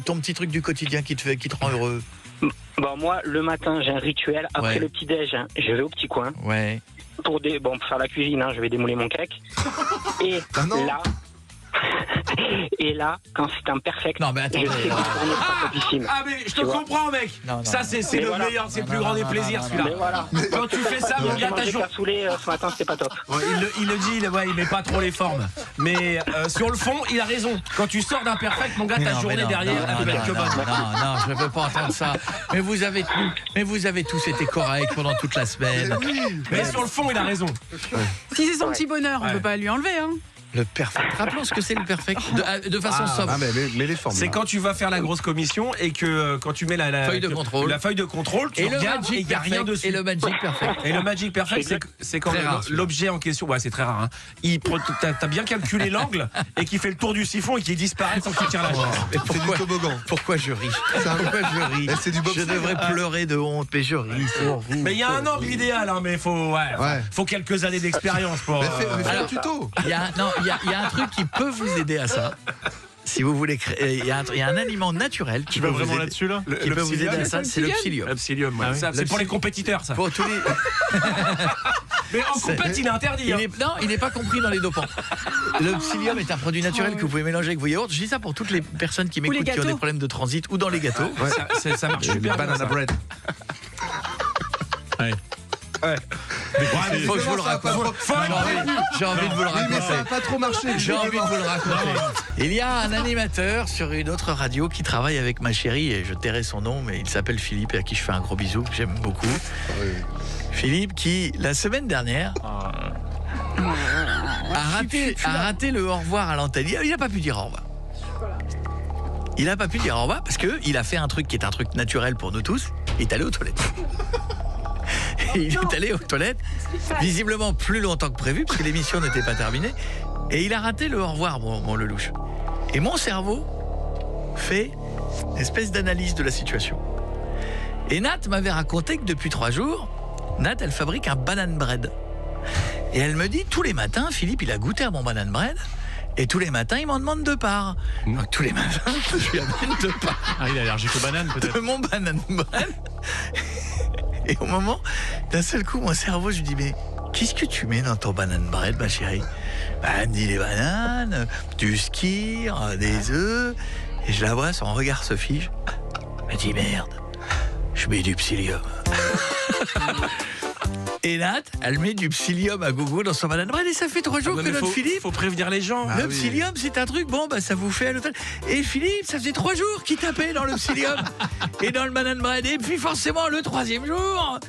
ton petit truc du quotidien qui te rend heureux. Bon, moi, le matin, j'ai un rituel. Après Ouais. le petit-déj, je vais au petit coin. Ouais. Pour faire la cuisine, je vais démouler mon cake. Et là... Et là, quand c'est imperfect, non, mais attends, je sais retourner topissime. Ah mais je te comprends, mec. Non, ça c'est le voilà. meilleur, c'est le plus grand des plaisirs, celui-là. Mais voilà. Quand tu fais ça, mon gars, ta J'ai journée. cassoulet ce matin, c'était pas top. Ouais, il le dit, il met pas trop les formes. Mais sur le fond, il a raison. Quand tu sors d'imperfect, mon gars, ta journée derrière, elle peut être que bonne. Non, je ne peux pas entendre ça. Mais vous avez tous été corrects pendant toute la semaine. Mais sur le fond, il a raison. Si c'est son petit bonheur, on peut pas lui enlever. Hein. Le perfect. Rappelons ce que c'est le perfect de façon sobre. Ah, mais les formes. C'est quand tu vas faire la grosse commission et que quand tu mets la feuille de contrôle. La feuille de contrôle, tu Et le regardes et Magic il n'y a rien Perfect. dessus. Et le Magic Perfect. Et le Magic Perfect, c'est quand Très rare, l'objet en question, ouais, c'est très rare. T'as bien calculé l'angle et qui fait le tour du siphon et qui disparaît sans que tu tires la chaise. C'est du toboggan. Pourquoi je ris? Pourquoi je ris? C'est du Je devrais pleurer de honte, mais je ris pour vous. Mais il y a un angle idéal, mais faut quelques années d'expérience pour. Mais fais un tuto. Il y a un truc qui peut vous aider à ça. Si vous voulez créer, il y a un aliment naturel qui peut vraiment vous aider, là-dessus là. qui peut vous aider à ça, c'est le psyllium. Le psyllium, ouais. Ça, c'est pour les compétiteurs, ça. Pour tous les... Mais en compète, il est interdit. Non, il n'est pas compris dans les dopants. Le psyllium est un produit naturel que vous pouvez mélanger avec vos yaourts. Je dis ça pour toutes les personnes qui m'écoutent qui ont des problèmes de transit ou dans les gâteaux. Ça marche super bien. Banana bread. Faut que je vous le raconte. J'ai envie de vous le Oui, mais ça raconter. n'a pas trop marché. J'ai envie de vous le raconter. Il y a un animateur sur une autre radio qui travaille avec ma chérie, et je tairai son nom, mais il s'appelle Philippe, et à qui je fais un gros bisou, que j'aime beaucoup. Philippe qui, la semaine dernière, a raté le au revoir à l'antenne. Il n'a pas pu dire au revoir. Il n'a pas pu dire au revoir parce qu'il a fait un truc qui est un truc naturel pour nous tous. Il est allé aux toilettes. Et il est allé aux toilettes, visiblement plus longtemps que prévu, parce que l'émission n'était pas terminée. Et il a raté le au revoir, mon Lelouch. Et mon cerveau fait une espèce d'analyse de la situation. Et Nat m'avait raconté que depuis 3 jours, Nat, elle fabrique un banana bread. Et elle me dit, tous les matins, Philippe, il a goûté à mon banana bread. Et tous les matins, il m'en demande 2 parts. Donc tous les matins, je lui amène 2 parts. Ah, il est allergique aux bananes peut-être. De mon banana bread. Et au moment, d'un seul coup, mon cerveau, je lui dis, mais qu'est-ce que tu mets dans ton banana bread, ma chérie? Elle me dit des bananes, du skyr, des œufs. Et je la vois, son regard se fige. Elle me dit, merde, je mets du psyllium. Et Nat, elle met du psyllium à gogo dans son banana bread, et ça fait 3 jours que notre Philippe... Faut prévenir les gens. Le psyllium, c'est un truc, ça vous fait à l'hôtel. Et Philippe, ça faisait 3 jours qu'il tapait dans le psyllium et dans le banana bread. Et puis forcément, le 3e jour...